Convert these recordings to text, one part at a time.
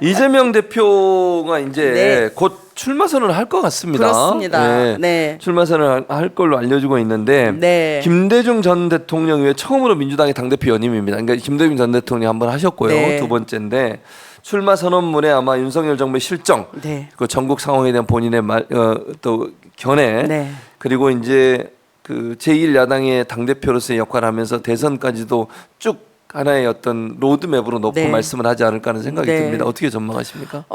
이재명 대표가 이제 네. 곧 출마 선언을 할 것 같습니다. 그렇습니다. 네. 출마 선언을 할 걸로 알려지고 있는데 네. 김대중 전 대통령 이후에 처음으로 민주당의 당대표 연임입니다. 그러니까 김대중 전 대통령이 한번 하셨고요. 네. 두 번째인데 출마 선언문에 아마 윤석열 정부의 실정, 네. 그 전국 상황에 대한 본인의 또 견해, 네. 그리고 이제 그 제1야당의 당대표로서의 역할을 하면서 대선까지도 쭉 하나의 어떤 로드맵으로 놓고 네. 말씀을 하지 않을까 하는 생각이 네. 듭니다. 어떻게 전망하십니까?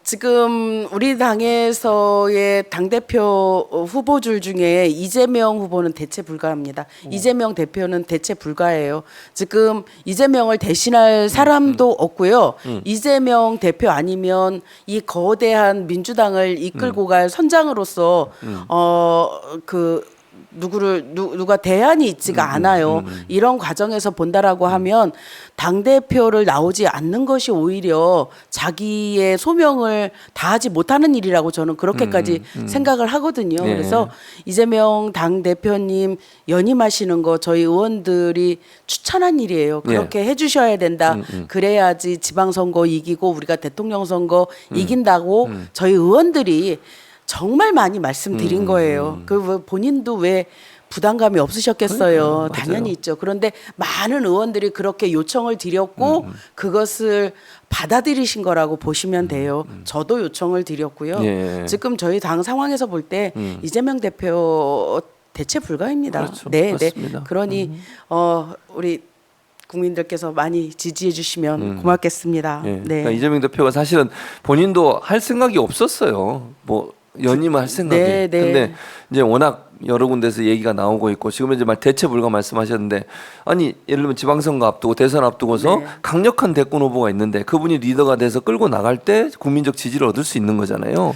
지금 우리 당에서의 당대표 후보줄 중에 이재명 후보는 대체 불가합니다. 이재명 대표는 대체 불가해요. 지금 이재명을 대신할 사람도 없고요. 이재명 대표 아니면 이 거대한 민주당을 이끌고 갈 선장으로서 누가 대안이 있지가 않아요. 이런 과정에서 본다라고 하면 당대표를 나오지 않는 것이 오히려 자기의 소명을 다하지 못하는 일이라고 저는 그렇게까지 생각을 하거든요. 네. 그래서 이재명 당대표님 연임하시는 거 저희 의원들이 추천한 일이에요. 그렇게 해주셔야 된다. 그래야지 지방선거 이기고 우리가 대통령 선거 이긴다고 저희 의원들이 정말 많이 말씀드린 거예요. 그 본인도 왜 부담감이 없으셨겠어요. 그러니까요. 당연히 맞아요. 있죠. 그런데 많은 의원들이 그렇게 요청을 드렸고 그것을 받아들이신 거라고 보시면 돼요. 저도 요청을 드렸고요. 예. 지금 지금 저희 당 상황에서 볼 때 이재명 대표 대체 불가입니다. 그렇죠. 네, 맞습니다. 네. 그러니 우리 국민들께서 많이 지지해 주시면 고맙겠습니다. 예. 네. 그러니까 이재명 대표가 사실은 본인도 할 생각이 없었어요. 뭐 연임을 할 생각이. 네, 네. 근데 이제 워낙 여러 군데서 얘기가 나오고 있고 지금 이제 대체 불가 말씀하셨는데 아니 예를 들면 지방선거 앞두고 대선 앞두고서 네. 강력한 대권 후보가 있는데 그분이 리더가 돼서 끌고 나갈 때 국민적 지지를 얻을 수 있는 거잖아요.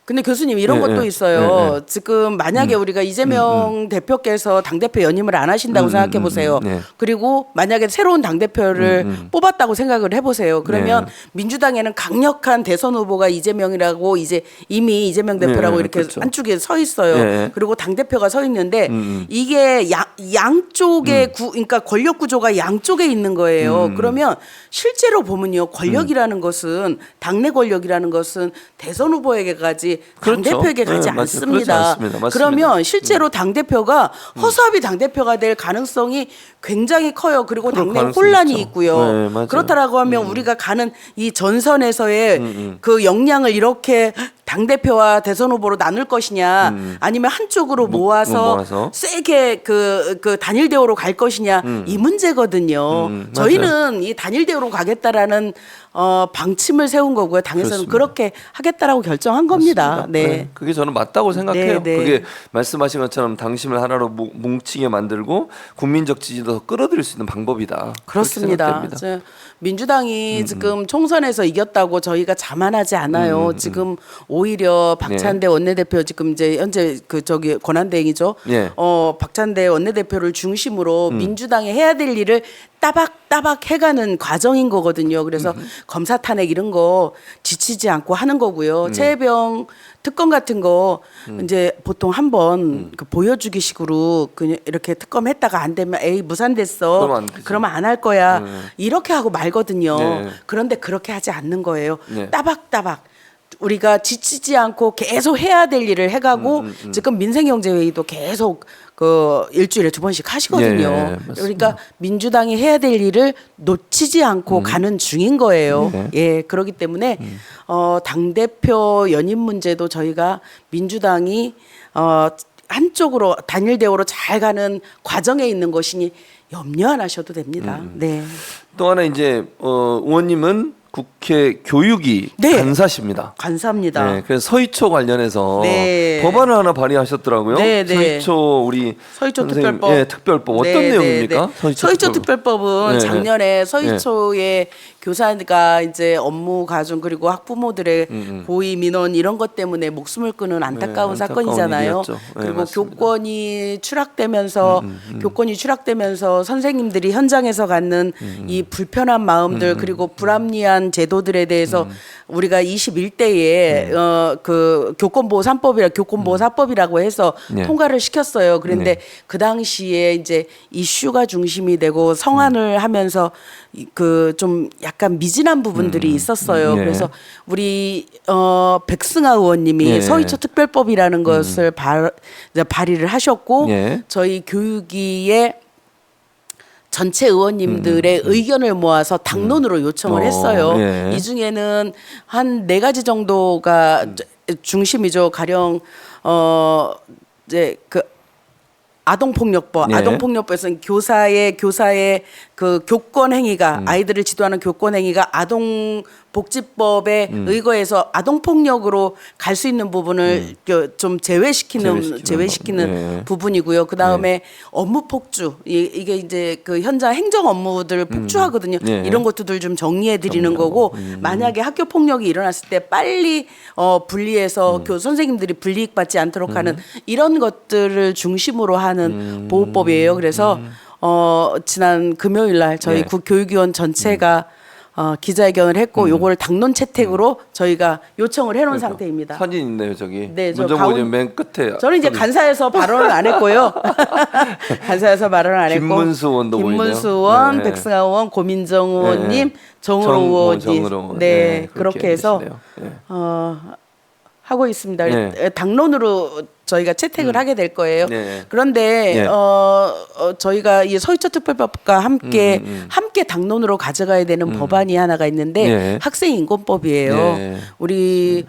근데 교수님 이런 네, 것도 네. 있어요. 네, 지금 만약에 우리가 이재명 대표께서 당대표 연임을 안 하신다고 생각해 보세요. 네. 그리고 만약에 새로운 당대표를 뽑았다고 생각을 해보세요. 그러면 네. 민주당에는 강력한 대선 후보가 이재명이라고 이제 이미 이재명 대표라고 네, 이렇게 그렇죠. 한쪽에 서 있어요. 네. 그리고 당대표가 서 있는데 이게 양쪽의 그러니까 권력 구조가 양쪽에 있는 거예요. 그러면 실제로 보면요. 권력이라는 것은 당내 권력이라는 것은 대선 후보에게까지 그렇죠. 당대표에게 가지 네, 맞아요. 않습니다. 그렇지 않습니다. 맞습니다. 그러면 실제로 당대표가 허수아비 당대표가 될 가능성이 굉장히 커요. 그리고 그럴 당내 가능성이 혼란이 있죠. 있고요. 네, 맞아요. 그렇다라고 하면 우리가 가는 이 전선에서의 그 역량을 이렇게 당대표와 대선 후보로 나눌 것이냐 아니면 한쪽으로 모아서 세게 그 단일 대우로 갈 것이냐 이 문제거든요. 저희는 이 단일 대우로 가겠다라는 방침을 세운 거고요. 당에서는 그렇습니다. 그렇게 하겠다라고 결정한 겁니다. 맞습니다. 네. 그게 저는 맞다고 생각해요. 네, 네. 그게 말씀하신 것처럼 당심을 하나로 뭉치게 만들고 국민적 지지도 더 끌어들일 수 있는 방법이다. 그렇습니다. 그렇게 생각됩니다. 민주당이 지금 총선에서 이겼다고 저희가 자만하지 않아요. 지금 오히려 박찬대 원내대표 지금 이제 현재 권한대행이죠. 예. 박찬대 원내대표를 중심으로 민주당이 해야 될 일을 따박따박 해가는 과정인 거거든요. 그래서 검사 탄핵 이런 거 지치지 않고 하는 거고요. 최혜병 특검 같은 거 이제 보통 한번 그 보여주기식으로 그냥 이렇게 특검했다가 안 되면 에이 무산됐어. 그러면 안 할 거야. 이렇게 하고 말거든요. 네. 그런데 그렇게 하지 않는 거예요. 네. 따박따박. 우리가 지치지 않고 계속 해야 될 일을 해가고 지금 민생경제회의도 계속 그 일주일에 2번씩 하시거든요. 맞습니다. 그러니까 민주당이 해야 될 일을 놓치지 않고 가는 중인 거예요. 네. 예, 그렇기 때문에 당대표 연임 문제도 저희가 민주당이 한쪽으로 단일 대우로 잘 가는 과정에 있는 것이니 염려 안 하셔도 됩니다. 네. 또 하나 이제 의원님은 국회 교육위 네. 간사십니다. 감사합니다. 네, 그래서 서희초 관련해서 네. 법안을 하나 발의하셨더라고요. 네, 네. 서희초 우리 서희초 선생님, 특별법. 예, 특별법 어떤 네, 내용입니까? 네, 네. 서희초 특별법은 네, 작년에 서희초의 교사가 이제 업무 가중 그리고 학부모들의 고의 민원 이런 것 때문에 목숨을 끊은 안타까운 네, 사건이잖아요. 일이었죠. 네, 그리고 맞습니다. 교권이 추락되면서 선생님들이 현장에서 갖는 이 불편한 마음들 그리고 불합리한 제도들에 대해서 우리가 21대에 그 교권보호 3법이라 교권보호 4법이라고 해서 네. 통과를 시켰어요. 그런데 네. 그 당시에 이제 이슈가 중심이 되고 성안을 하면서 그 좀 약간 미진한 부분들이 있었어요. 네. 그래서 우리 백승아 의원님이 네. 서희초 특별법이라는 것을 이제 발의를 하셨고 네. 저희 교육위에 전체 의원님들의 의견을 모아서 당론으로 요청을 했어요. 예. 이 중에는 한 4가지 정도가 중심이죠. 가령 이제 그 아동폭력법, 예. 아동폭력법에서는 교사의 그 교권 행위가 아이들을 지도하는 교권 행위가 아동복지법에 의거해서 아동폭력으로 갈 수 있는 부분을 좀 제외시키는 예. 부분이고요. 그 다음에 업무 폭주 이게 이제 그 현장 행정 업무들을 폭주하거든요. 예. 이런 것들을 좀 정리해 드리는 거고 만약에 학교 폭력이 일어났을 때 빨리 분리해서 선생님들이 불이익 받지 않도록 하는 이런 것들을 중심으로 하는 보호법이에요. 그래서 지난 금요일 날 저희 네. 교육위원 전체가 기자회견을 했고 요걸 당론 채택으로 저희가 요청을 해놓은 상태입니다. 사진 있네요 저기. 네, 저 문정부님 맨 끝에. 저는 이제 간사에서 발언을 안 했고요. 간사에서 발언을 안 했고 김문수 의원도 김문수 보이네요. 의원, 네. 백승아 의원, 고민정 의원님, 네. 정으로 의원이 정으로. 네, 그렇게 해서 계시네요. 네. 하고 있습니다. 네. 당론으로 저희가 채택을 하게 될 거예요. 네. 그런데 네. 저희가 이 서희초 특별법과 함께 당론으로 가져가야 되는 법안이 하나가 있는데 네. 학생 인권법이에요. 네. 우리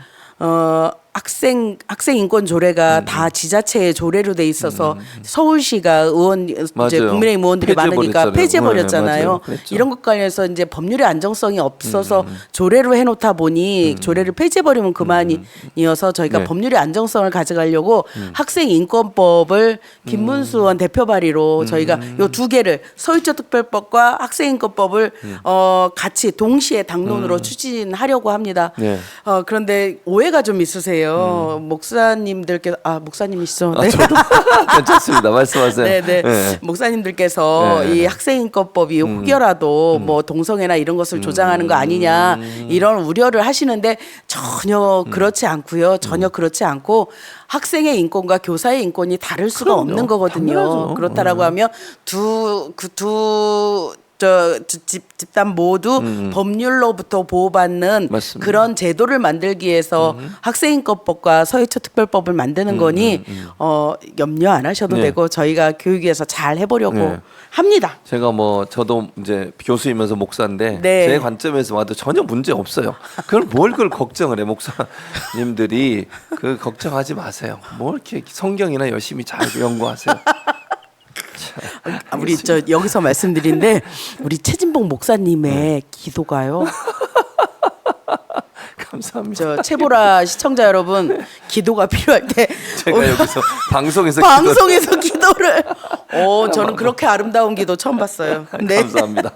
학생 인권 조례가 다 지자체의 조례로 돼 있어서 서울시가 의원 이제 맞아요. 국민의힘 의원들이 많으니까 폐지해버렸잖아요. 폐지해 네, 버렸잖아요. 맞아요. 그랬죠. 이런 것 관련해서 이제 법률의 안정성이 없어서 조례로 해놓다 보니 조례를 폐지해 버리면 그만이어서 저희가 네. 법률의 안정성을 가져가려고 학생 인권법을 김문수 의원 대표 발의로 저희가 요 2개를 서희초 특별법과 학생 인권법을 같이 동시에 당론으로 추진하려고 합니다. 네. 그런데 오해가 좀 있으세요. 목사님들께서 목사님이시죠? 네. 저도 괜찮습니다. 말씀하세요. 네네. 네. 목사님들께서 네. 이 학생인권법이 혹여라도 뭐 동성애나 이런 것을 조장하는 거 아니냐 이런 우려를 하시는데 전혀 그렇지 않고요. 전혀 그렇지 않고 학생의 인권과 교사의 인권이 다를 수가 그럼요. 없는 거거든요. 당연하죠. 그렇다라고 하면 집단 모두 법률로부터 보호받는 맞습니다. 그런 제도를 만들기 위해서 학생인권법과 서희초 특별법을 만드는 거니 염려 안 하셔도 네. 되고 저희가 교육위에서 잘 해보려고 네. 합니다. 제가 뭐 저도 이제 교수이면서 목사인데 네. 제 관점에서 봐도 전혀 문제 없어요. 그걸 걱정을 해 목사님들이 그 걱정하지 마세요. 뭘 이렇게 성경이나 열심히 잘 연구하세요. 우리 저 여기서 말씀드린데 우리 최진봉 목사님의 기도가요. 감사합니다. 저 채보라 시청자 여러분 기도가 필요할 때 제가 여기서 방송에서 방송에서 기도를 저는 그렇게 아름다운 기도 처음 봤어요. 네. 감사합니다.